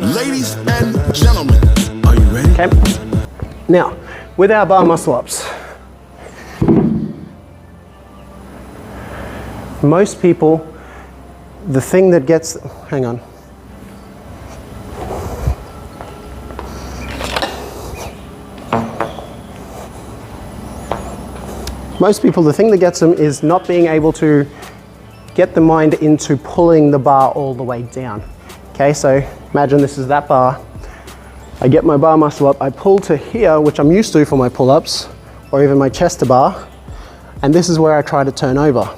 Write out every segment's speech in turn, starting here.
Ladies and gentlemen, are you ready? Okay. Now, with our bar muscle ups, most people, the thing that gets, hang on. Most people, the thing that gets them is not being able to get the mind into pulling the bar all the way down. Okay, so imagine this is that bar. I get my bar muscle up, I pull to here, which I'm used to for my pull-ups, or even my chest to bar, and this is where I try to turn over.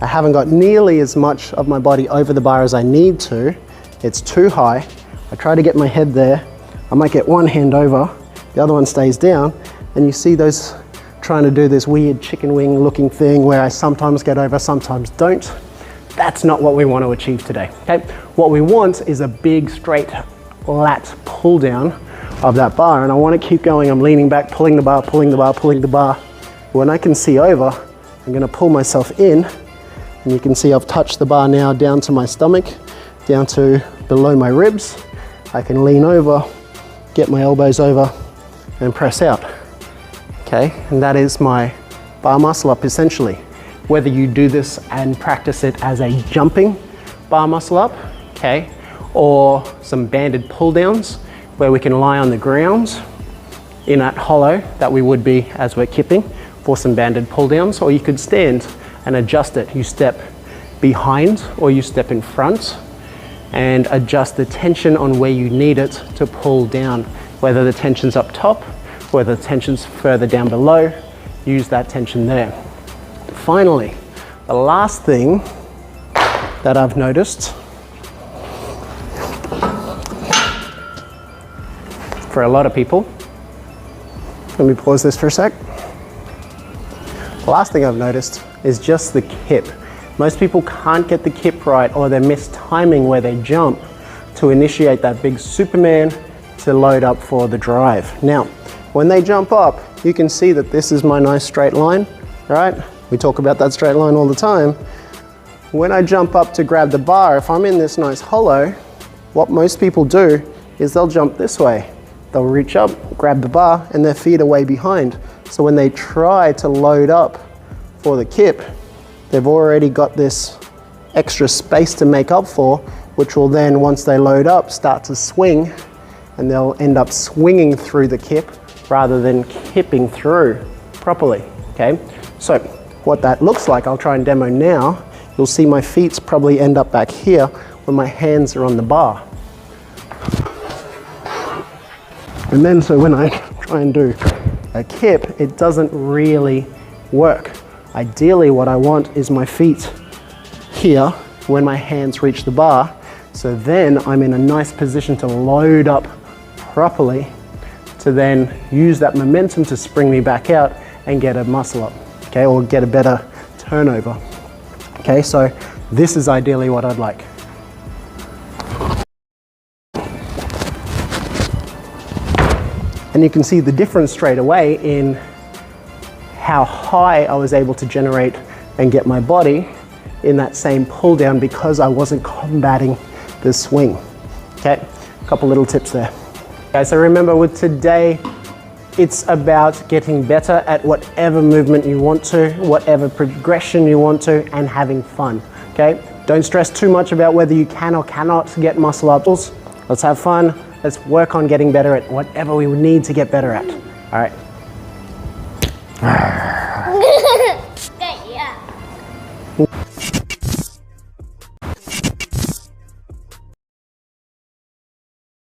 I haven't got nearly as much of my body over the bar as I need to. It's too high. I try to get my head there. I might get one hand over, the other one stays down, and you see those trying to do this weird chicken wing looking thing where I sometimes get over, sometimes don't. That's not what we want to achieve today, okay? What we want is a big straight lat pull down of that bar, and I want to keep going. I'm leaning back, pulling the bar, pulling the bar, pulling the bar. When I can see over, I'm going to pull myself in, and you can see I've touched the bar now down to my stomach, down to below my ribs. I can lean over, get my elbows over, and press out. Okay, and that is my bar muscle up essentially. Whether you do this and practice it as a jumping bar muscle up, okay, or some banded pull downs where we can lie on the ground in that hollow that we would be as we're kipping for some banded pull downs, or you could stand and adjust it. You step behind or you step in front and adjust the tension on where you need it to pull down, whether the tension's up top, whether the tension's further down below, use that tension there. Finally, the last thing that I've noticed for a lot of people, let me pause this for a sec. The last thing I've noticed is just the kip. Most people can't get the kip right, or they miss timing where they jump to initiate that big Superman to load up for the drive. Now, when they jump up, you can see that this is my nice straight line, right? We talk about that straight line all the time. When I jump up to grab the bar, if I'm in this nice hollow, what most people do is they'll jump this way. They'll reach up, grab the bar, and their feet are way behind. So when they try to load up for the kip, they've already got this extra space to make up for, which will then, once they load up, start to swing, and they'll end up swinging through the kip rather than kipping through properly, okay? So what that looks like, I'll try and demo now. You'll see my feet probably end up back here when my hands are on the bar. And then so when I try and do a kip, it doesn't really work. Ideally what I want is my feet here when my hands reach the bar, so then I'm in a nice position to load up properly, to then use that momentum to spring me back out and get a muscle up, okay, or get a better turnover. Okay, so this is ideally what I'd like. And you can see the difference straight away in how high I was able to generate and get my body in that same pull down because I wasn't combating the swing. Okay, a couple little tips there. Okay, so remember with today, it's about getting better at whatever movement you want to, whatever progression you want to, and having fun, okay? Don't stress too much about whether you can or cannot get muscle ups. Let's have fun. Let's work on getting better at whatever we need to get better at, all right?